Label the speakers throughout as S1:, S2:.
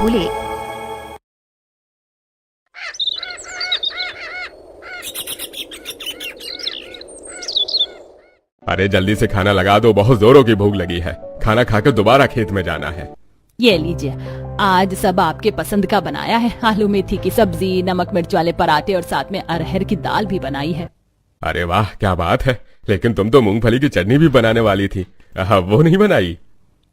S1: बोले,
S2: अरे जल्दी से खाना लगा दो, बहुत जोरों की भूख लगी है। खाना खाकर दोबारा खेत में जाना है।
S3: ये लीजिए, आज सब आपके पसंद का बनाया है। आलू मेथी की सब्जी, नमक मिर्च वाले पराठे और साथ में अरहर की दाल भी बनाई है।
S2: अरे वाह, क्या बात है। लेकिन तुम तो मूंगफली की चटनी भी बनाने वाली थी, वो नहीं बनाई?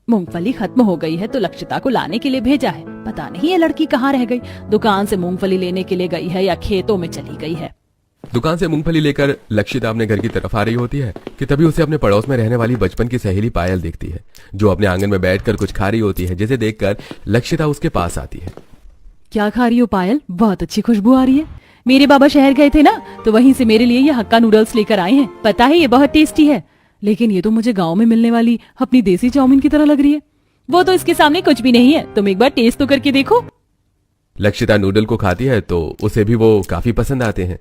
S3: मूंगफली खत्म हो गई है तो लक्षिता को लाने के लिए भेजा है। पता नहीं ये लड़की कहाँ रह गई। दुकान से मूंगफली लेने के लिए गई है या खेतों में चली गई है।
S2: दुकान से मूंगफली लेकर लक्षिता अपने घर की तरफ आ रही होती है कि तभी उसे अपने पड़ोस में रहने वाली बचपन की सहेली पायल दिखती है, जो अपने आंगन में बैठकर कुछ खा रही होती है, जिसे देखकर लक्षिता उसके पास आती है।
S3: क्या खा रही हो पायल? बहुत अच्छी खुशबू आ रही है। मेरे बाबा शहर गए थे ना, तो वहीं से मेरे लिए ये हक्का नूडल्स लेकर आए हैं। पता है ये बहुत टेस्टी है, लेकिन ये तो मुझे गाँव में मिलने वाली अपनी देसी चाउमीन की तरह लग रही है। वो तो इसके सामने कुछ भी नहीं है, तुम एक बार टेस्ट तो करके देखो।
S2: लक्षिता नूडल को खाती है तो उसे भी वो काफी पसंद आते हैं।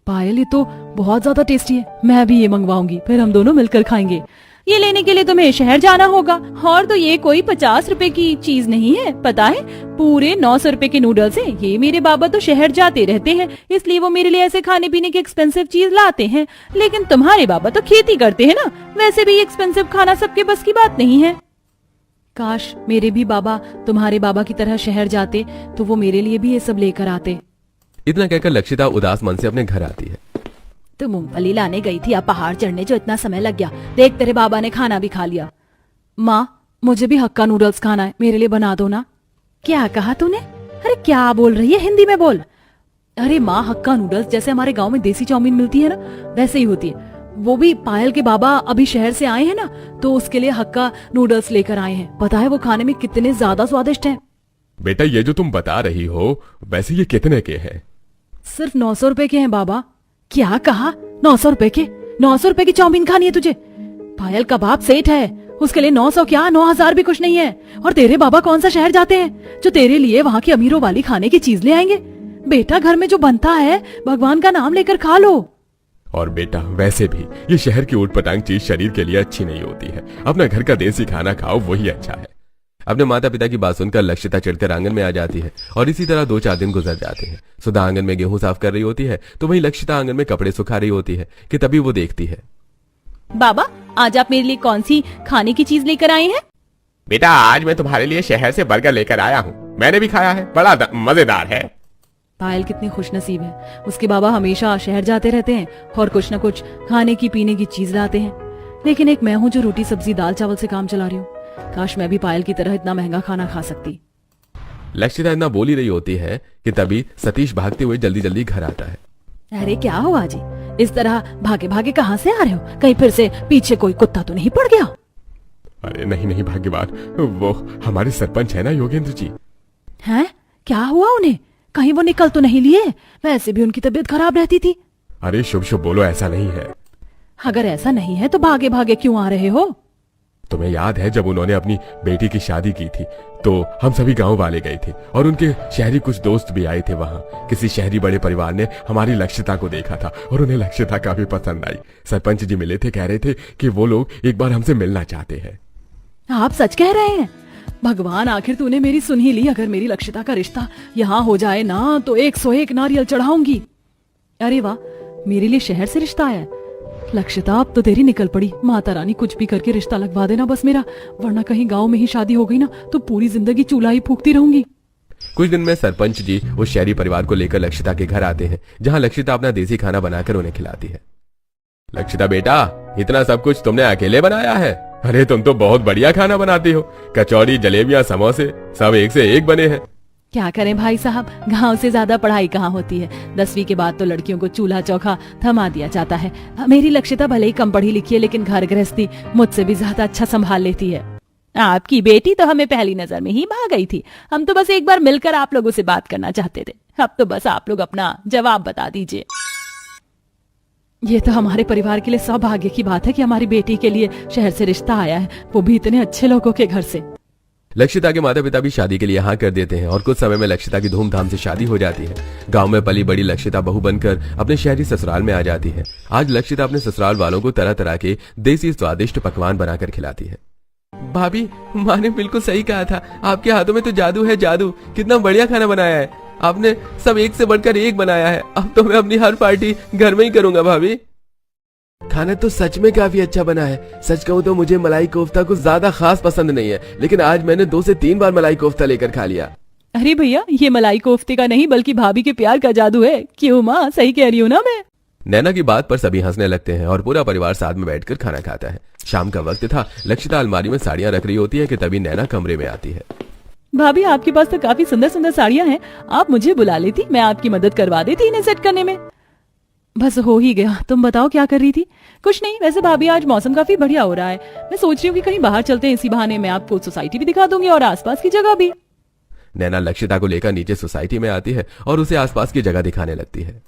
S3: पायल, ये तो बहुत ज्यादा टेस्टी है, मैं भी ये मंगवाऊंगी, फिर हम दोनों मिलकर खाएंगे। ये लेने के लिए तुम्हें शहर जाना होगा, और तो ये कोई 50 रुपए की चीज नहीं है, पता है पूरे 900 रुपए के नूडल्स हैं। ये मेरे बाबा तो शहर जाते रहते हैं, इसलिए वो मेरे लिए ऐसे खाने पीने की एक्सपेंसिव चीज लाते हैं। लेकिन तुम्हारे बाबा तो खेती करते हैं ना, वैसे भी एक्सपेंसिव खाना सबके बस की बात नहीं है। काश मेरे भी बाबा तुम्हारे बाबा की तरह शहर जाते तो वो मेरे लिए भी ये सब लेकर आते।
S2: इतना कहकर लक्षिता उदास मन से अपने घर आती है।
S3: तो मूंगफली लाने गई थी, अब पहाड़ चढ़ने जो इतना समय लग गया। देख तेरे बाबा ने खाना भी खा लिया। माँ, मुझे भी हक्का नूडल्स खाना है, मेरे लिए बना दो ना। क्या कहा तूने? अरे क्या बोल रही है, हिंदी में बोल। अरे माँ, हक्का नूडल्स जैसे हमारे गाँव में देसी चाउमीन मिलती है ना, वैसे ही होती है। वो भी पायल के बाबा अभी शहर से आए हैं ना, तो उसके लिए हक्का नूडल्स लेकर आए हैं। पता है वो खाने में कितने ज्यादा स्वादिष्ट हैं।
S2: बेटा, ये जो तुम बता रही हो वैसे ये कितने के हैं?
S3: सिर्फ 900 रुपए के हैं बाबा। क्या कहा? 900 रुपए के? 900 रुपए की चाउमीन खानी है तुझे? पायल का बाप सेठ है, उसके लिए 900 क्या 9000 भी कुछ नहीं है। और तेरे बाबा कौन सा शहर जाते हैं जो तेरे लिए वहाँ की अमीरों वाली खाने की चीज ले आएंगे? बेटा, घर में जो बनता है भगवान का नाम लेकर खा लो।
S2: और बेटा, वैसे भी ये शहर की ऊटपटांग चीज शरीर के लिए अच्छी नहीं होती है। अपना घर का देसी खाना खाओ, वही अच्छा है। अपने माता पिता की बात सुनकर लक्षिता चिढ़कर आंगन में आ जाती है और इसी तरह 2-4 दिन गुजर जाते हैं। सुधा आंगन में गेहूं साफ कर रही होती है तो वहीं लक्षिता आंगन में कपड़े सुखा रही होती है कि तभी वो देखती है।
S3: बाबा, आज आप मेरे लिए कौन सी खाने की चीज लेकर आए हैं?
S2: बेटा, आज मैं तुम्हारे लिए शहर से बर्गर लेकर आया हूँ। मैंने भी खाया है, बड़ा मजेदार है।
S3: पायल कितनी खुशनसीब है, उसके बाबा हमेशा शहर जाते रहते हैं और कुछ न कुछ खाने की पीने की चीज लाते हैं। लेकिन एक मैं हूँ जो रोटी सब्जी दाल चावल से काम चला रही हूँ। काश मैं भी पायल की तरह इतना महंगा खाना खा सकती।
S2: लक्षिता इतना बोल ही रही होती है कि तभी सतीश भागते हुए जल्दी जल्दी घर आता है।
S3: अरे क्या हुआ जी, इस तरह भागे भागे कहाँ से आ रहे हो? कहीं फिर से पीछे कोई कुत्ता तो नहीं पड़ गया?
S2: अरे नहीं नहीं भाग्यवान, वो हमारे सरपंच है ना योगेंद्र जी।
S3: हैं? क्या हुआ उन्हें? कहीं वो निकल तो नहीं लिए? वैसे भी उनकी तबीयत खराब रहती थी।
S2: अरे शुभ शुभ बोलो, ऐसा नहीं है।
S3: अगर ऐसा नहीं है तो भागे भागे क्यों आ रहे हो?
S2: तुम्हें याद है जब उन्होंने अपनी बेटी की शादी की थी तो हम सभी गांव वाले गए थे और उनके शहरी कुछ दोस्त भी आए थे। वहां किसी शहरी बड़े परिवार ने हमारी लक्षिता को देखा था और उन्हें लक्षिता काफी पसंद आई। सरपंच जी मिले थे, कह रहे थे कि वो लोग एक बार हमसे मिलना चाहते हैं।
S3: आप सच कह रहे हैं? भगवान, आखिर तूने मेरी सुन ही ली। अगर मेरी लक्षिता का रिश्ता यहाँ हो जाए ना तो 101 नारियल चढ़ाऊंगी। अरे वाह, मेरे लिए शहर से रिश्ता आया है। लक्षिता, अब तो तेरी निकल पड़ी। माता रानी कुछ भी करके रिश्ता लगवा देना बस मेरा, वरना कहीं गांव में ही शादी हो गई ना तो पूरी जिंदगी चूल्हा ही फूकती रहूंगी।
S2: कुछ दिन में सरपंच जी उस शहरी परिवार को लेकर लक्षिता के घर आते हैं, जहां लक्षिता अपना देसी खाना बनाकर उन्हें खिलाती है। लक्षिता बेटा, इतना सब कुछ तुमने अकेले बनाया है? अरे तुम तो बहुत बढ़िया खाना बनाती हो। कचौड़ी, जलेबियां, समोसे सब एक से एक बने हैं।
S3: क्या करें भाई साहब, गांव से ज्यादा पढ़ाई कहाँ होती है। 10वीं के बाद तो लड़कियों को चूल्हा चौखा थमा दिया जाता है। मेरी लक्षिता भले ही कम पढ़ी लिखी है, लेकिन घर गृहस्थी मुझसे भी ज्यादा अच्छा संभाल लेती है। आपकी बेटी तो हमें पहली नजर में ही भा गई थी। हम तो बस एक बार मिलकर आप लोगों से बात करना चाहते थे। अब तो बस आप लोग अपना जवाब बता दीजिए। ये तो हमारे परिवार के लिए सौभाग्य की बात है कि हमारी बेटी के लिए शहर से रिश्ता आया है, वो भी इतने अच्छे लोगों के घर से।
S2: लक्षिता के माता पिता भी शादी के लिए हाँ कर देते हैं और कुछ समय में लक्षिता की धूमधाम से शादी हो जाती है। गांव में पली बड़ी लक्षिता बहू बनकर अपने शहरी ससुराल में आ जाती है। आज लक्षिता अपने ससुराल वालों को तरह तरह के देसी स्वादिष्ट पकवान बनाकर खिलाती है। भाभी, माँ ने बिल्कुल सही कहा था, आपके हाथों में तो जादू है, जादू। कितना बढ़िया खाना बनाया है आपने, सब एक से बढ़कर एक बनाया है। अब तो मैं अपनी हर पार्टी घर में ही करूंगा भाभी। खाना तो सच में काफी अच्छा बना है। सच कहूँ तो मुझे मलाई कोफ्ता कुछ ज्यादा खास पसंद नहीं है, लेकिन आज मैंने 2 से 3 बार मलाई कोफ्ता लेकर खा लिया।
S3: अरे भैया, ये मलाई कोफ्ते का नहीं बल्कि भाभी के प्यार का जादू है। क्यों माँ, सही कह रही हूँ ना मैं?
S2: नैना की बात पर सभी हंसने लगते हैं और पूरा परिवार साथ में बैठकर खाना खाता है। शाम का वक्त था। लक्षिता अलमारी में साड़ियां रख रही होती है कि तभी नैना कमरे में आती है।
S3: भाभी, आपके पास तो काफी सुंदर सुंदर साड़ियां हैं, आप मुझे बुला लेती, मैं आपकी मदद करवा देती इन्हें सेट करने में। बस हो ही गया। तुम बताओ क्या कर रही थी? कुछ नहीं। वैसे भाभी, आज मौसम काफी बढ़िया हो रहा है, मैं सोच रही हूँ कि कहीं बाहर चलते हैं। इसी बहाने मैं आपको सोसाइटी भी दिखा दूंगी और आसपास की जगह भी।
S2: नैना लक्षिता को लेकर नीचे सोसाइटी में आती है और उसे आसपास की जगह दिखाने लगती है।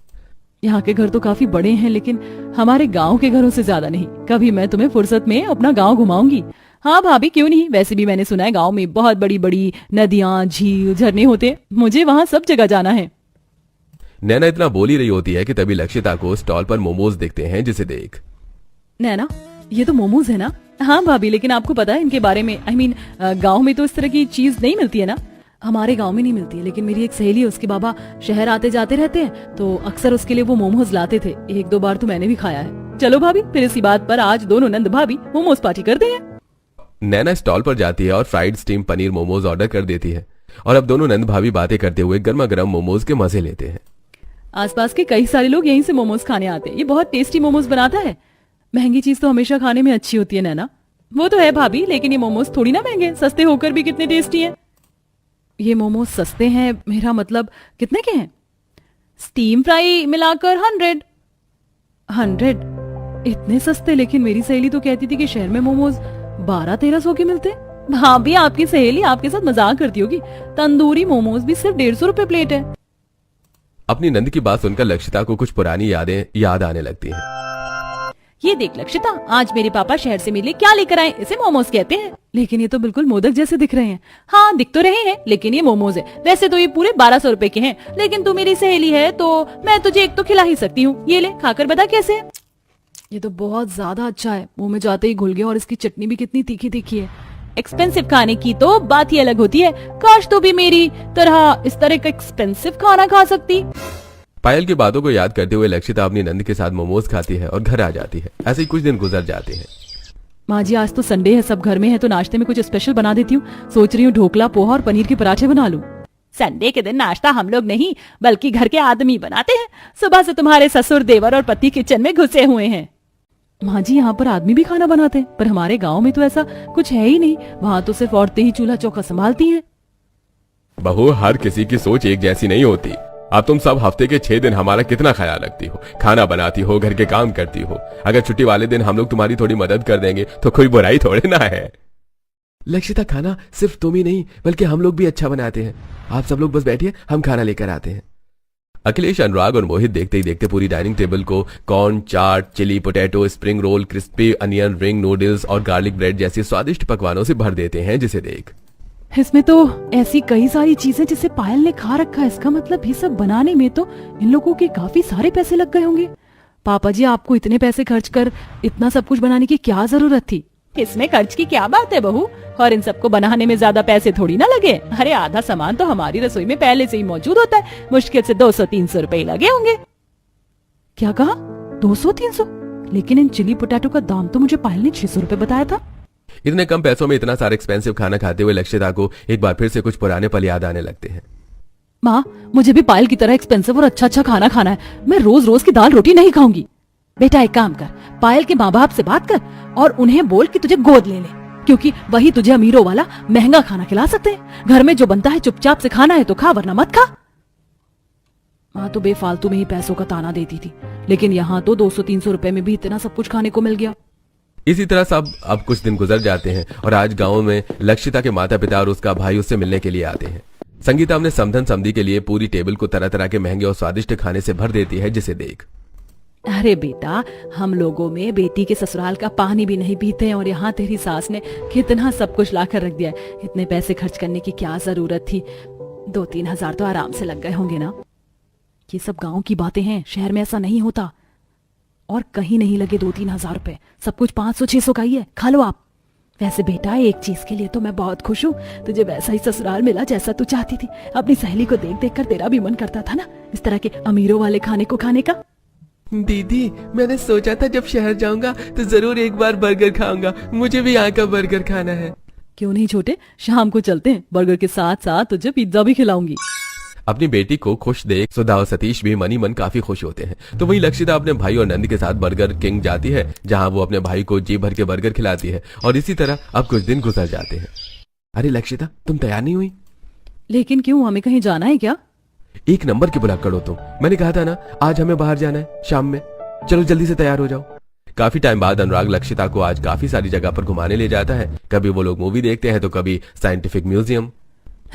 S3: यहाँ के घर तो काफी बड़े हैं, लेकिन हमारे गांव के घरों से ज्यादा नहीं। कभी मैं तुम्हें फुर्सत में अपना गांव घुमाऊंगी। हाँ भाभी, क्यों नहीं। वैसे भी मैंने सुना है गांव में बहुत बड़ी बड़ी नदियां, झील, झरने होते हैं। मुझे वहाँ सब जगह जाना है।
S2: नैना इतना बोल ही रही होती है कि तभी लक्षिता को स्टॉल पर मोमोज दिखते हैं, जिसे देख।
S3: नैना, ये तो मोमोज है ना? हाँ भाभी, लेकिन आपको पता है इनके बारे में? गांव में तो इस तरह की चीज नहीं मिलती है ना। हमारे गांव में नहीं मिलती है, लेकिन मेरी एक सहेली है, उसके बाबा शहर आते जाते रहते हैं, तो अक्सर उसके लिए वो मोमोज लाते थे। 1-2 बार तो मैंने भी खाया है। चलो भाभी, फिर इसी बात पर आज दोनों नंद भाभी मोमोज पार्टी करते हैं।
S2: नैना स्टॉल पर जाती है और fried steam paneer momos order कर देती है और अब दोनों नंद भाभी बातें करते हुए गर्मा गर्म मोमोज के मजे लेते हैं।
S3: आसपास के कई सारे लोग यहीं से मोमोज खाने आते हैं। ये बहुत टेस्टी मोमोज बनाता है। महंगी चीज तो हमेशा खाने में अच्छी होती है नैना। वो तो है भाभी, लेकिन ये मोमोज थोड़ी ना महंगे, सस्ते होकर भी कितने टेस्टी हैं। ये मोमोज सस्ते हैं, मेरा मतलब कितने के हैं? स्टीम फ्राई मिलाकर 100। इतने सस्ते? लेकिन मेरी सहेली तो कहती थी कि शहर में मोमोज 1200-1300 के मिलते। भाभी, आपकी सहेली आपके साथ मजाक करती होगी। तंदूरी मोमोज भी सिर्फ 150 रुपए प्लेट है।
S2: अपनी नंद की बात सुनकर लक्षिता को कुछ पुरानी यादें याद आने लगती हैं।
S3: ये देख लक्षिता, आज मेरे पापा शहर से मेरे लिए क्या लेकर आए, इसे मोमोज कहते हैं। लेकिन ये तो बिल्कुल मोदक जैसे दिख रहे हैं। हाँ, दिख तो रहे हैं, लेकिन ये मोमोज है। वैसे तो ये पूरे 1200 रुपए के हैं, लेकिन तू मेरी सहेली है तो मैं तुझे एक तो खिला ही सकती हूँ। ये ले, खाकर बता कैसे है। ये तो बहुत ज्यादा अच्छा है, मुंह में जाते ही घुल गया। और इसकी चटनी भी कितनी तीखी तीखी है। एक्सपेंसिव खाने की तो बात ही अलग होती है। काश तू भी मेरी तरह इस तरह का एक्सपेंसिव खाना खा सकती।
S2: पायल की बातों को याद करते हुए लक्षिता अपनी नंद के साथ मोमोज खाती है और घर आ जाती है। ऐसे ही कुछ दिन गुजर जाते हैं।
S3: माँ जी, आज तो संडे है, सब घर में है, तो नाश्ते में कुछ स्पेशल बना देती हूँ। सोच रही हूँ ढोकला, पोहा और पनीर के पराठे बना लूं। संडे के दिन नाश्ता हम लोग नहीं बल्कि घर के आदमी बनाते हैं। सुबह से तुम्हारे ससुर, देवर और पति किचन में घुसे हुए हैं। माँ जी, यहाँ पर आदमी भी खाना बनाते हैं, पर हमारे गाँव में तो ऐसा कुछ है ही नहीं। वहाँ तो सिर्फ औरतें ही चूल्हा चौका संभालती हैं।
S2: बहू, हर किसी की सोच एक जैसी नहीं होती। अब तुम सब हफ्ते के 6 दिन हमारा कितना ख्याल रखती हो, खाना बनाती हो, घर के काम करती हो। अगर छुट्टी वाले दिन हम लोग तुम्हारी थोड़ी मदद कर देंगे तो कोई बुराई थोड़ी ना है। लक्षिता, खाना सिर्फ तुम ही नहीं बल्कि हम लोग भी अच्छा बनाते हैं। आप सब लोग बस बैठिए, हम खाना लेकर आते हैं। अखिलेश, अनुराग और मोहित देखते ही देखते पूरी डाइनिंग टेबल को corn, chaat, chilli potato, spring roll, crispy onion ring, noodles और गार्लिक ब्रेड जैसी स्वादिष्ट पकवानों से भर देते हैं, जिसे देख।
S3: इसमें तो ऐसी कई सारी चीजें जिसे पायल ने खा रखा है। इसका मतलब ये सब बनाने में तो इन लोगों के काफी सारे पैसे लग गए होंगे। पापा जी, आपको इतने पैसे खर्च कर इतना सब कुछ बनाने की क्या जरूरत थी? इसमें खर्च की क्या बात है बहू, और इन सबको बनाने में ज्यादा पैसे थोड़ी ना लगे। अरे आधा सामान तो हमारी रसोई में पहले से ही मौजूद होता है। मुश्किल से 200-300 रुपए लगे होंगे। क्या कहा? 200-300? लेकिन इन चिली पोटैटो का दाम तो मुझे पायल ने 600 रुपए बताया था।
S2: इतने कम पैसों में इतना सारा एक्सपेंसिव खाना खाते हुए लक्षिता को एक बार फिर से कुछ पुराने पल याद आने लगते हैं।
S3: माँ, मुझे भी पायल की तरह एक्सपेंसिव और अच्छा अच्छा खाना खाना है। मैं रोज रोज की दाल रोटी नहीं खाऊंगी। बेटा, एक काम कर, पायल के माँ बाप से बात कर और उन्हें बोल कि तुझे गोद ले ले, क्योंकि वही तुझे अमीरों वाला महंगा खाना खिला सकते हैं। घर में जो बनता है चुपचाप से खाना है तो खा, वरना मत खा। माँ तो बेफालतू में ही पैसों का ताना देती थी, लेकिन यहाँ तो 200-300 रुपए में भी इतना सब कुछ खाने को मिल गया।
S2: इसी तरह सब अब कुछ दिन गुजर जाते हैं और आज गांव में लक्षिता के माता पिता और उसका भाई उससे मिलने के लिए आते हैं। संगीता अपने समधन समधी के लिए पूरी टेबल को तरह तरह के महंगे और स्वादिष्ट खाने से भर देती है, जिसे देख।
S3: अरे बेटा, हम लोगों में बेटी के ससुराल का पानी भी नहीं पीते हैं और यहाँ तेरी सास ने कितना सब कुछ लाकर रख दिया है। इतने पैसे खर्च करने की क्या जरूरत थी? 2-3 हजार तो आराम से लग गए होंगे ना। ये सब गांव की बातें हैं, शहर में ऐसा नहीं होता। और कहीं नहीं लगे 2-3 हजार रुपए, सब कुछ 500-600 का ही है। खा लो आप। वैसे बेटा एक चीज के लिए तो मैं बहुत खुश हूँ, तुझे वैसा ही ससुराल मिला जैसा तू चाहती थी। अपनी सहेली को देख देख कर तेरा भी मन करता था ना इस तरह के अमीरों वाले खाने को खाने का।
S2: दीदी मैंने सोचा था जब शहर जाऊंगा तो जरूर एक बार बर्गर खाऊंगा, मुझे भी यहाँ का बर्गर खाना है।
S3: क्यों नहीं छोटे, शाम को चलते हैं, बर्गर के साथ साथ तुझे पिज्जा भी खिलाऊंगी।
S2: अपनी बेटी को खुश देख सुधा और सतीश भी मनी मन काफी खुश होते हैं। तो वहीं लक्षिता अपने भाई और नंद के साथ बर्गर किंग जाती है, जहां वो अपने भाई को जी भर के बर्गर खिलाती है। और इसी तरह अब कुछ दिन गुजर जाते हैं। अरे लक्षिता तुम तैयार नहीं हुई?
S3: लेकिन क्यों, हमें कहीं जाना है क्या?
S2: एक नंबर की बुला करो तुम, मैंने कहा था ना आज हमें बाहर जाना है शाम में। चलो जल्दी से तैयार हो जाओ। काफी टाइम बाद अनुराग लक्षिता को आज काफी सारी जगह पर घुमाने ले जाता है। कभी वो लोग मूवी देखते हैं तो कभी साइंटिफिक म्यूजियम।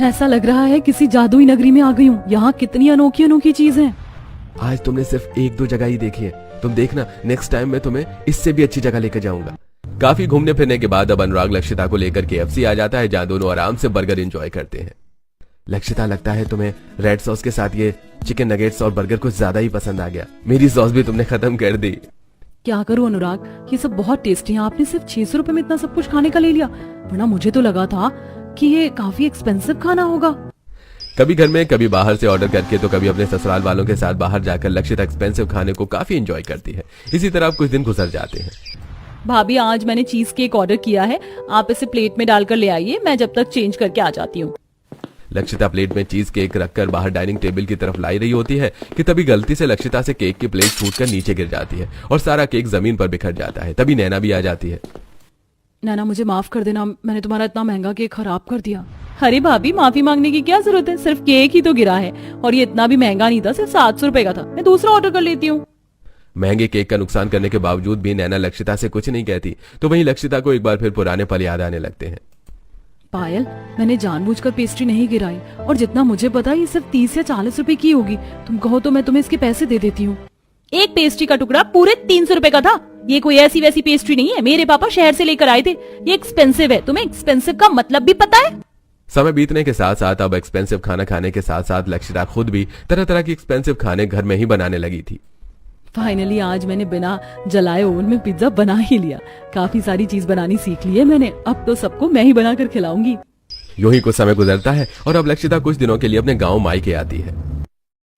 S3: ऐसा लग रहा है किसी जादुई नगरी में आ गई हूँ। यहाँ कितनी अनोखी अनोखी चीजें।
S2: आज तुमने सिर्फ एक दो जगह ही देखी है, तुम देखना नेक्स्ट टाइम मैं तुम्हें इससे भी अच्छी जगह लेकर जाऊंगा। काफी घूमने फिरने के बाद अब अनुराग लक्षिता को लेकर KFC आ जाता है, जहाँ दोनों आराम से बर्गर एंजॉय करते हैं। लक्षिता लगता है तुम्हें रेड सॉस के साथ ये चिकन नगेट्स और बर्गर कुछ ज्यादा ही पसंद आ गया। मेरी सॉस भी तुमने खत्म कर दी।
S3: क्या करूं अनुराग, ये सब बहुत टेस्टी है। आपने सिर्फ 600 रुपए में इतना सब कुछ खाने का ले लिया, वरना मुझे तो लगा था कि ये काफी एक्सपेंसिव खाना होगा।
S2: कभी घर में कभी बाहर से ऑर्डर करके तो कभी अपने ससुराल वालों के साथ बाहर जाकर लक्षिता एक्सपेंसिव खाने को काफी एंजॉय करती है। इसी तरह अब कुछ दिन गुजर जाते हैं।
S3: भाभी आज मैंने चीज केक ऑर्डर किया है, आप इसे प्लेट में डालकर ले आइए, मैं जब तक चेंज करके आ जाती हूँ।
S2: लक्षिता प्लेट में चीज केक रखकर बाहर डाइनिंग टेबल की तरफ लाई रही होती है कि तभी गलती से लक्षिता से केक की प्लेट छूटकर नीचे गिर जाती है और सारा केक जमीन पर बिखर जाता है। तभी नैना भी आ जाती है।
S3: नैना मुझे माफ कर देना, मैंने तुम्हारा इतना महंगा केक खराब कर दिया। अरे भाभी माफी मांगने की क्या जरूरत है, सिर्फ केक ही तो गिरा है और ये इतना भी महंगा नहीं था, सिर्फ 700 रुपए का था। मैं दूसरा ऑर्डर कर लेती हूँ।
S2: महंगे केक का नुकसान करने के बावजूद भी नैना लक्षिता से कुछ नहीं कहती। तो वहीं लक्षिता को एक बार फिर पुराने पल याद आने लगते हैं।
S3: पायल, मैंने जानबूझकर पेस्ट्री नहीं गिराई और जितना मुझे पता ये सिर्फ 30 या 40 रुपए की होगी। तुम कहो तो मैं तुम्हें इसके पैसे दे देती हूँ। एक पेस्ट्री का टुकड़ा पूरे 300 रुपए का था। ये कोई ऐसी वैसी पेस्ट्री नहीं है, मेरे पापा शहर से लेकर आए थे। ये एक्सपेंसिव है, तुम्हें एक्सपेंसिव का मतलब भी पता है?
S2: समय बीतने के साथ साथ अब एक्सपेंसिव खाना खाने के साथ साथ लक्षिता खुद भी तरह तरह की एक्सपेंसिव खाने घर में ही बनाने लगी थी।
S3: फाइनली आज मैंने बिना जलाए ओवन में पिज्जा बना ही लिया। काफी सारी चीज बनानी सीख ली है मैंने, अब तो सबको मैं ही बनाकर खिलाऊंगी।
S2: यूं ही कुछ समय गुजरता है और अब लक्षिता कुछ दिनों के लिए अपने गांव मायके आती है।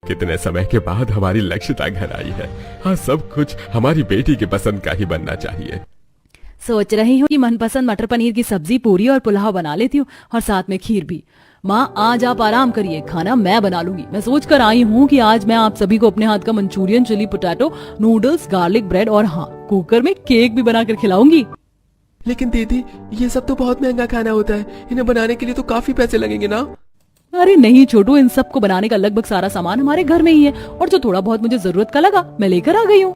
S2: कितने समय के बाद हमारी लक्षिता घर आई है। हाँ, सब कुछ हमारी बेटी की पसंद का ही बनना चाहिए।
S3: सोच रही हूँ कि मनपसंद मटर पनीर की सब्जी, पूरी और पुलाव बना लेती हूँ और साथ में खीर भी। माँ आज आप आराम करिए, खाना मैं बना लूंगी। मैं सोच कर आई हूँ कि आज मैं आप सभी को अपने हाथ का Manchurian, chilli potato, noodles, garlic bread और हाँ कुकर में केक भी बनाकर खिलाऊंगी।
S2: लेकिन दीदी ये सब तो बहुत महंगा खाना होता है, इन्हें बनाने के लिए तो काफी पैसे लगेंगे ना?
S3: अरे नहीं छोटू, इन सबको बनाने का लगभग सारा सामान हमारे घर में ही है और जो थोड़ा बहुत मुझे जरूरत का लगा मैं लेकर आ गई हूँ।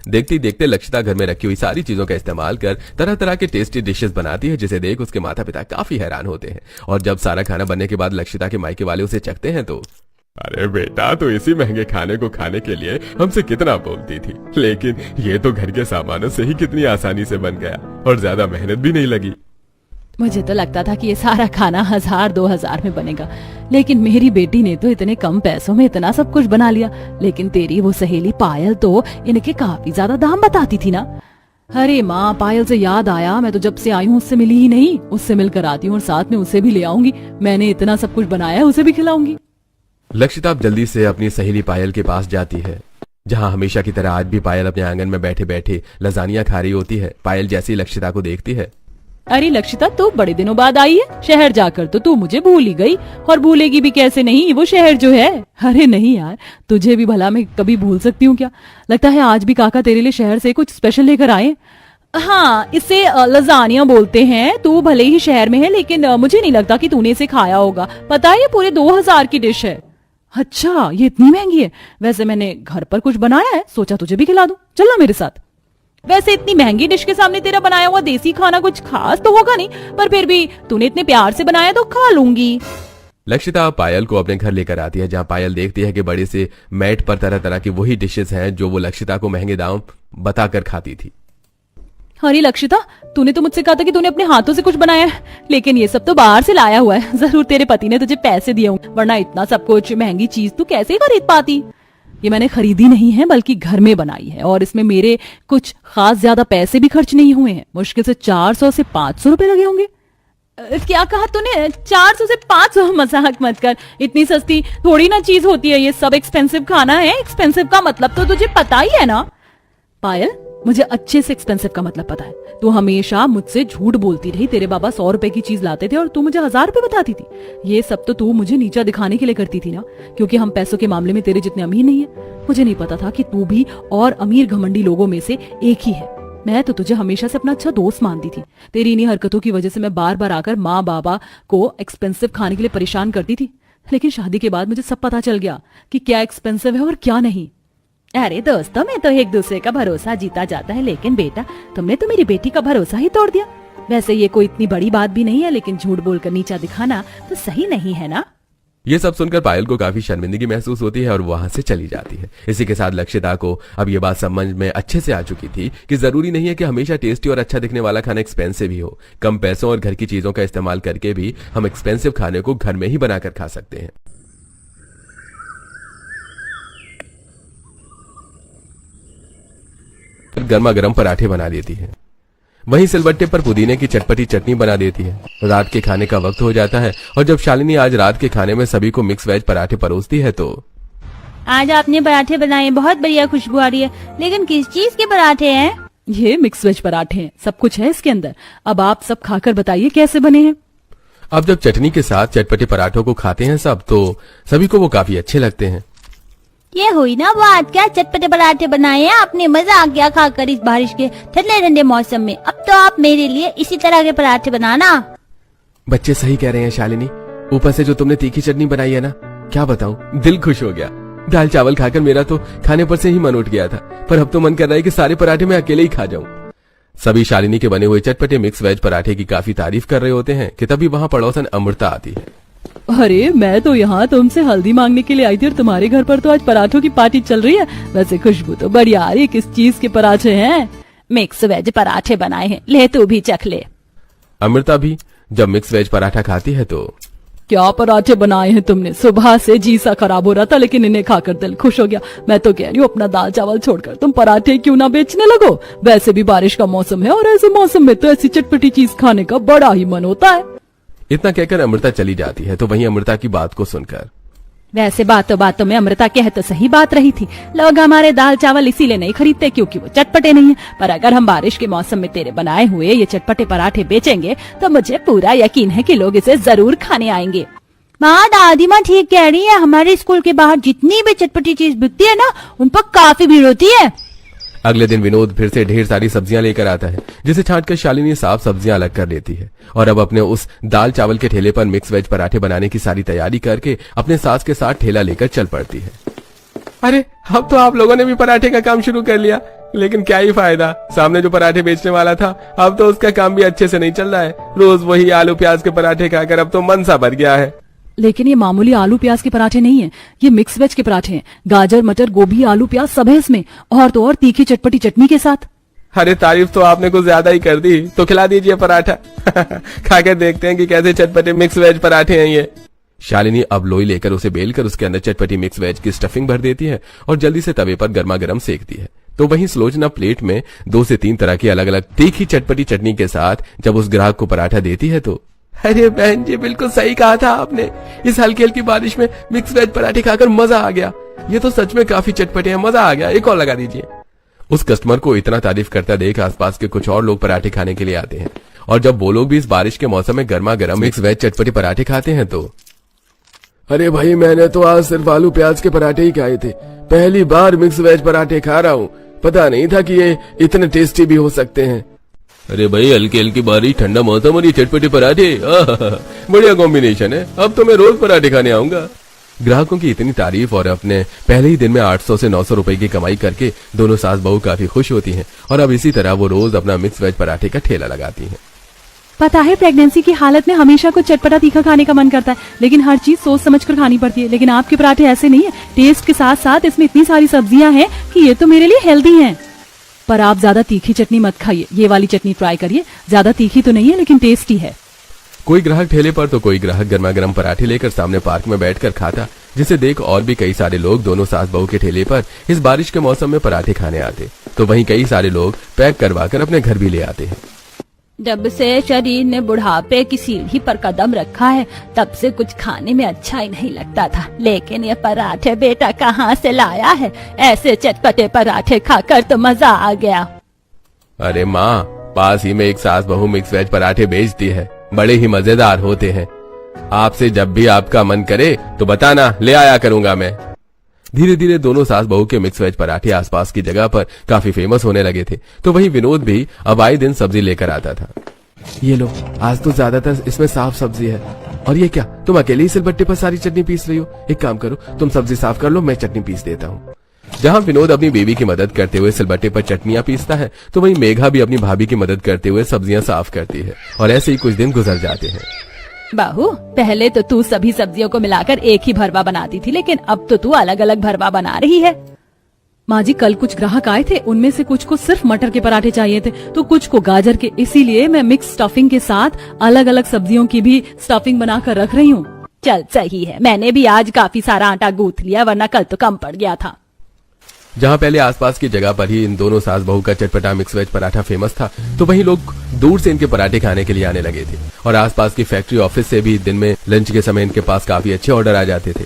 S2: देखते देखते लक्षिता घर में रखी हुई सारी चीजों का इस्तेमाल कर तरह तरह के टेस्टी डिशेस बनाती है, जिसे देख उसके माता पिता काफी हैरान होते हैं। और जब सारा खाना बनने के बाद लक्षिता के मायके वाले उसे चखते हैं तो अरे बेटा, तो इसी महंगे खाने को खाने के लिए हमसे कितना बोलती थी, लेकिन ये तो घर के सामानों से ही कितनी आसानी से बन गया और ज्यादा मेहनत भी नहीं लगी।
S3: मुझे तो लगता था कि ये सारा खाना 1000-2000 में बनेगा, लेकिन मेरी बेटी ने तो इतने कम पैसों में इतना सब कुछ बना लिया। लेकिन तेरी वो सहेली पायल तो इनके काफी ज्यादा दाम बताती थी ना। अरे माँ, पायल से याद आया, मैं तो जब से आई हूँ उससे मिली ही नहीं। उससे मिलकर आती हूँ और साथ में उसे भी ले आऊंगी। मैंने इतना सब कुछ बनाया है, उसे भी खिलाऊंगी।
S2: लक्षिता जल्दी से अपनी सहेली पायल के पास जाती है, जहाँ हमेशा की तरह आज भी पायल अपने आंगन में बैठे बैठे लजानिया खा रही होती है। पायल जैसी लक्षिता को देखती है।
S3: अरे लक्षिता, तू बड़े दिनों बाद आई है। शहर जाकर तो तू मुझे भूल ही गई, और भूलेगी भी कैसे नहीं, वो शहर जो है। अरे नहीं यार, तुझे भी भला मैं कभी भूल सकती हूँ क्या? लगता है आज भी काका तेरे लिए शहर से कुछ स्पेशल लेकर आए। हाँ, इसे लजानिया बोलते हैं। तू भले ही शहर में है, लेकिन मुझे नहीं लगता कि तूने इसे खाया होगा। पता है ये पूरे 2000 की डिश है। अच्छा, ये इतनी महंगी है? वैसे मैंने घर पर कुछ बनाया है, सोचा तुझे भी खिला दूं। चलना मेरे साथ। वैसे इतनी महंगी डिश के सामने तेरा बनाया हुआ देसी खाना कुछ खास तो होगा नहीं, पर फिर भी तूने इतने प्यार से बनाया तो खा लूंगी।
S2: लक्षिता पायल को अपने घर लेकर आती है, जहाँ पायल देखती है कि बड़े से मैट पर तरह तरह की वही डिशेस हैं जो वो लक्षिता को महंगे दाम बताकर खाती थी।
S3: अरे लक्षिता, तूने तो मुझसे कहा था कि तूने अपने हाथों से कुछ बनाया है, लेकिन ये सब तो बाहर से लाया हुआ है। जरूर तेरे पति ने तुझे पैसे दिए होंगे, वरना इतना सब कुछ महंगी चीज तू कैसे खरीद पाती? ये मैंने खरीदी नहीं है बल्कि घर में बनाई है, और इसमें मेरे कुछ खास ज्यादा पैसे भी खर्च नहीं हुए हैं। मुश्किल से 400 से 500 रुपए लगे होंगे। क्या कहा तूने? 400 से 500? मजाक मत कर, इतनी सस्ती थोड़ी ना चीज होती है ये सब। एक्सपेंसिव खाना है। एक्सपेंसिव का मतलब तो तुझे पता ही है ना। पायल, मुझे अच्छे से एक्सपेंसिव का मतलब पता है। तू हमेशा मुझसे झूठ बोलती रही। तेरे बाबा 100 रुपए की चीज लाते थे और तू मुझे 1000 रुपए बताती थी। ये सब तो तू मुझे नीचा दिखाने के लिए करती थी ना, क्योंकि हम पैसों के मामले में तेरे जितने अमीर नहीं है। मुझे नहीं पता था कि तू भी और अमीर घमंडी लोगों में से एक ही है। मैं तो तुझे हमेशा से अपना अच्छा दोस्त मानती थी। तेरी इन्हीं हरकतों की वजह से मैं बार बार आकर माँ बाबा को एक्सपेंसिव खाने के लिए परेशान करती थी। लेकिन शादी के बाद मुझे सब पता चल गया कि क्या एक्सपेंसिव है और क्या नहीं। अरे दोस्तों में तो एक दूसरे का भरोसा जीता जाता है, लेकिन बेटा तुमने तो मेरी बेटी का भरोसा ही तोड़ दिया। वैसे ये कोई इतनी बड़ी बात भी नहीं है, लेकिन झूठ बोलकर नीचा दिखाना तो सही नहीं है ना।
S2: ये सब सुनकर पायल को काफी शर्मिंदगी महसूस होती है और वहां से चली जाती है। इसी के साथ लक्षिता को अब ये बात समझ में अच्छे से आ चुकी थी कि जरूरी नहीं है कि हमेशा टेस्टी और अच्छा दिखने वाला खाना एक्सपेंसिव ही हो। कम पैसों और घर की चीजों का इस्तेमाल करके भी हम एक्सपेंसिव खाने को घर में ही बनाकर खा सकते हैं। गर्मा गर्म पराठे बना देती है। वहीं सिलबट्टे पर पुदीने की चटपटी चटनी बना देती है। रात के खाने का वक्त हो जाता है और जब शालिनी आज रात के खाने में सभी को मिक्स वेज पराठे परोसती है तो
S1: आज आपने पराठे बनाए, बहुत बढ़िया खुशबू आ रही है। लेकिन किस चीज के पराठे हैं?
S3: ये मिक्स वेज पराठे हैं, सब कुछ है इसके अंदर। अब आप सब खाकर बताइए कैसे बने हैं।
S2: अब जब चटनी के साथ चटपटे पराठों को खाते हैं सब तो सभी को वो काफी अच्छे लगते हैं।
S1: ये हुई ना बात, क्या चटपटे पराठे बनाए हैं आपने। मजा आ गया खाकर इस बारिश के ठंडे ठंडे मौसम में। अब तो आप मेरे लिए इसी तरह के पराठे बनाना।
S2: बच्चे सही कह रहे हैं शालिनी, ऊपर से जो तुमने तीखी चटनी बनाई है ना, क्या बताऊं, दिल खुश हो गया। दाल चावल खाकर मेरा तो खाने पर से ही मन उठ गया था, पर अब तो मन कर रहा है कि सारे पराठे मैं अकेले ही खा जाऊं। सभी शालिनी के बने हुए चटपटे मिक्स वेज पराठे की काफी तारीफ कर रहे होते हैं कि तभी वहां पड़ोसन अमृता आती है।
S3: अरे मैं तो यहाँ तुमसे हल्दी मांगने के लिए आई थी और तुम्हारे घर पर तो आज पराठों की पार्टी चल रही है। वैसे खुशबू तो बढ़िया आ रही है। किस चीज के पराठे हैं?
S1: मिक्स वेज पराठे बनाए हैं, ले तू भी चख ले।
S2: अमृता भी जब मिक्स वेज पराठा खाती है तो
S3: क्या पराठे बनाए हैं तुमने? सुबह से जी सा खराब हो रहा था, लेकिन इन्हें खाकर दिल खुश हो गया। मैं तो कह रही हूँ अपना दाल चावल छोड़कर तुम पराठे क्यों ना बेचने लगो। वैसे भी बारिश का मौसम है और ऐसे मौसम में तो ऐसी चटपटी चीज खाने का बड़ा ही मन होता है।
S2: इतना कहकर अमृता चली जाती है तो वहीं अमृता की बात को सुनकर
S3: वैसे बातों में अमृता कह तो सही बात रही थी। लोग हमारे दाल चावल इसीलिए नहीं खरीदते क्योंकि वो चटपटे नहीं है। पर अगर हम बारिश के मौसम में तेरे बनाए हुए ये चटपटे पराठे बेचेंगे तो मुझे पूरा यकीन है कि लोग इसे जरूर खाने आएंगे।
S1: माँ, दादी माँ ठीक कह रही है। हमारे स्कूल के बाहर जितनी भी चटपटी चीज बिकती है ना, उन पर काफी भीड़ होती है।
S2: अगले दिन विनोद फिर से ढेर सारी सब्जियां लेकर आता है, जिसे छांटकर शालिनी साफ सब्जियां अलग कर लेती है और अब अपने उस दाल चावल के ठेले पर मिक्स वेज पराठे बनाने की सारी तैयारी करके अपने सास के साथ ठेला लेकर चल पड़ती है। अरे अब तो आप लोगों ने भी पराठे का काम शुरू कर लिया, लेकिन क्या ही फायदा, सामने जो पराठे बेचने वाला था अब तो उसका काम भी अच्छे से नहीं चल रहा है। रोज वही आलू प्याज के पराठे खाकर अब तो मन सा भर गया है।
S3: लेकिन ये मामूली आलू प्याज के पराठे नहीं है, ये मिक्स वेज के पराठे हैं। गाजर मटर गोभी आलू प्याज सब है इसमें, और तो और तीखी चटपटी चटनी के साथ।
S2: अरे तारीफ तो आपने कुछ ज्यादा ही कर दी, तो खिला दीजिए पराठा। खाकर देखते हैं कि कैसे चटपटे मिक्स वेज पराठे हैं ये। शालिनी अब लोई लेकर उसे बेलकर उसके अंदर चटपटी मिक्स वेज की स्टफिंग भर देती है और जल्दी से तवे पर गर्मा गर्म सेकती है। तो वहीं सुलोचना प्लेट में 2 से 3 तरह की अलग अलग तीखी चटपटी चटनी के साथ जब उस ग्राहक को पराठा देती है तो अरे बहन जी, बिल्कुल सही कहा था आपने। इस हल्की हल्की बारिश में मिक्स वेज पराठे खाकर मजा आ गया। ये तो सच में काफी चटपटे हैं, मजा आ गया। एक और लगा दीजिए। उस कस्टमर को इतना तारीफ करता देख आसपास के कुछ और लोग पराठे खाने के लिए आते हैं और जब वो लोग भी इस बारिश के मौसम में गर्मा गर्म मिक्स वेज चटपटे पराठे खाते हैं तो अरे भाई, मैंने तो आज सिर्फ आलू प्याज के पराठे ही खाए थे, पहली बार मिक्स वेज पराठे खा रहा हूँ। पता नहीं था कि ये इतने टेस्टी भी हो सकते हैं। अरे भाई, हल्की हल्की बारिश, ठंडा मौसम और ये चटपटे पराठे, बढ़िया कॉम्बिनेशन है। अब तो मैं रोज पराठे खाने आऊंगा। ग्राहकों की इतनी तारीफ और अपने पहले ही दिन में 800 से 900 रुपए की कमाई करके दोनों सास बहू काफी खुश होती हैं और अब इसी तरह वो रोज अपना मिक्स वेज पराठे का ठेला लगाती हैं।
S3: पता है, प्रेगनेंसी की हालत में हमेशा कुछ चटपटा तीखा खाने का मन करता है, लेकिन हर चीज सोच समझ कर खानी पड़ती है। लेकिन आपके पराठे ऐसे नहीं है। टेस्ट के साथ साथ इसमें इतनी सारी सब्जियां हैं कि ये तो मेरे लिए हेल्दी हैं। पर आप ज्यादा तीखी चटनी मत खाइए, ये वाली चटनी ट्राई करिए। ज्यादा तीखी तो नहीं है लेकिन टेस्टी है।
S2: कोई ग्राहक ठेले पर तो कोई ग्राहक गर्मा गर्म पराठे लेकर सामने पार्क में बैठकर खाता जिसे देख और भी कई सारे लोग दोनों सास बहू के ठेले पर इस बारिश के मौसम में पराठे खाने आते। तो वहीं कई सारे लोग पैक करवाकर अपने घर भी ले आते हैं।
S1: जब से शरीर ने बुढ़ापे की सीढ़ी पर कदम रखा है तब से कुछ खाने में अच्छा ही नहीं लगता था, लेकिन ये पराठे बेटा कहाँ से लाया है? ऐसे चटपटे पराठे खाकर तो मजा आ गया।
S2: अरे माँ, पास ही में एक सास बहू मिक्स वेज पराठे बेचती है, बड़े ही मजेदार होते हैं। आपसे जब भी आपका मन करे तो बताना, ले आया करूंगा मैं। धीरे धीरे दोनों सास बहू के मिक्स वेज पराठे आसपास की जगह पर काफी फेमस होने लगे थे। तो वहीं विनोद भी अब आए दिन सब्जी लेकर आता था। ये लो, आज तो ज्यादातर इसमें साफ सब्जी है। और ये क्या, तुम अकेले ही सिलबट्टे पर सारी चटनी पीस रही हो? एक काम करो, तुम सब्जी साफ कर लो, मैं चटनी पीस देता हूँ। जहाँ विनोद अपनी बीवी की मदद करते हुए सिलबट्टे पर चटनियां पीसता है, तो वहीं मेघा भी अपनी भाभी की मदद करते हुए सब्जियां साफ करती है। और ऐसे ही कुछ दिन गुजर जाते हैं।
S3: बाहू, पहले तो तू सभी सब्जियों को मिलाकर एक ही भरवा बनाती थी, लेकिन अब तो तू अलग अलग भरवा बना रही है। माँ जी, कल कुछ ग्राहक आए थे, उनमें से कुछ को सिर्फ मटर के पराठे चाहिए थे तो कुछ को गाजर के, इसीलिए मैं मिक्स स्टफिंग के साथ अलग अलग सब्जियों की भी स्टफिंग बनाकर रख रही हूँ।
S1: चल सही है, मैंने भी आज काफी सारा आटा गूंथ लिया, वरना कल तो कम पड़ गया था।
S2: जहाँ पहले आसपास की जगह पर ही इन दोनों सास बहू का चटपटा मिक्स वेज पराठा फेमस था, तो वहीं लोग दूर से इनके पराठे खाने के लिए आने लगे थे। और आसपास की फैक्ट्री ऑफिस से भी दिन में लंच के समय इनके पास काफी अच्छे ऑर्डर आ जाते थे।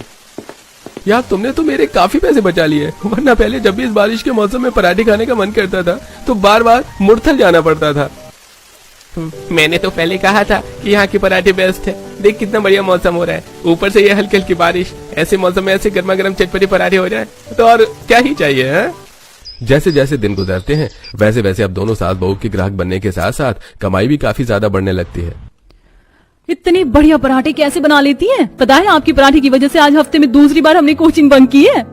S2: यार, तुमने तो मेरे काफी पैसे बचा लिए, वरना पहले जब भी इस बारिश के मौसम में पराठे खाने का मन करता था तो बार बार मुड़थल जाना पड़ता था। मैंने तो पहले कहा था कि यहाँ के पराठे बेस्ट है। देख कितना बढ़िया मौसम हो रहा है, ऊपर से ये हल्की हल्की बारिश, ऐसे मौसम में ऐसे गर्मा गर्म चटपटे पराठे हो जाए तो और क्या ही चाहिए है? जैसे जैसे दिन गुजरते हैं वैसे वैसे अब दोनों सास बहू के ग्राहक बनने के साथ साथ कमाई भी काफी ज्यादा बढ़ने लगती है।
S3: इतनी बढ़िया पराठे कैसे बना लेती हैं? पता है, आपकी पराठे की वजह से आज हफ्ते में दूसरी बार हमने कोचिंग बंक की है।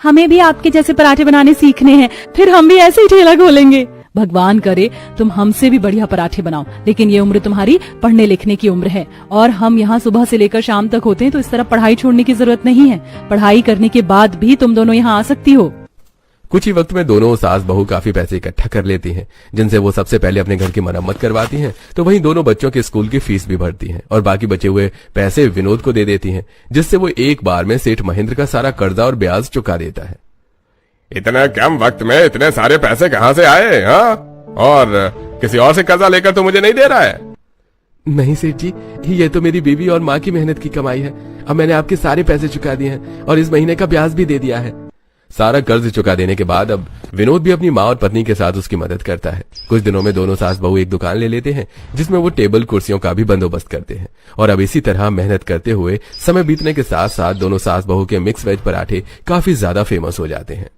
S1: हमें भी आपके जैसे पराठे बनाने सीखने हैं,
S3: फिर हम भी ऐसे ही ठेला खोलेंगे। भगवान करे तुम हमसे भी बढ़िया पराठे बनाओ, लेकिन ये उम्र तुम्हारी पढ़ने लिखने की उम्र है और हम यहाँ सुबह से लेकर शाम तक होते हैं, तो इस तरह पढ़ाई छोड़ने की जरूरत नहीं है। पढ़ाई करने के बाद भी तुम दोनों यहाँ आ सकती हो।
S2: कुछ ही वक्त में दोनों सास बहू काफी पैसे इकट्ठा कर लेती हैं, जिनसे वो सबसे पहले अपने घर की मरम्मत करवाती हैं। तो वहीं दोनों बच्चों के स्कूल की फीस भी भरती हैं और बाकी बचे हुए पैसे विनोद को दे देती हैं, जिससे वो एक बार में सेठ महेंद्र का सारा कर्जा और ब्याज चुका देता है।
S4: इतने कम वक्त में इतने सारे पैसे कहाँ से आए? हाँ, और किसी और से कर्जा लेकर तो मुझे नहीं दे रहा है?
S2: नहीं सेठ जी, ये तो मेरी बीवी और माँ की मेहनत की कमाई है। अब मैंने आपके सारे पैसे चुका दिए हैं और इस महीने का ब्याज भी दे दिया है। सारा कर्ज चुका देने के बाद अब विनोद भी अपनी माँ और पत्नी के साथ उसकी मदद करता है। कुछ दिनों में दोनों सास बहू एक दुकान ले लेते हैं, जिसमें वो टेबल कुर्सियों का भी बंदोबस्त करते हैं। और अब इसी तरह मेहनत करते हुए समय बीतने के साथ साथ दोनों सास बहू के मिक्स वेज पराठे काफी ज्यादा फेमस हो जाते हैं।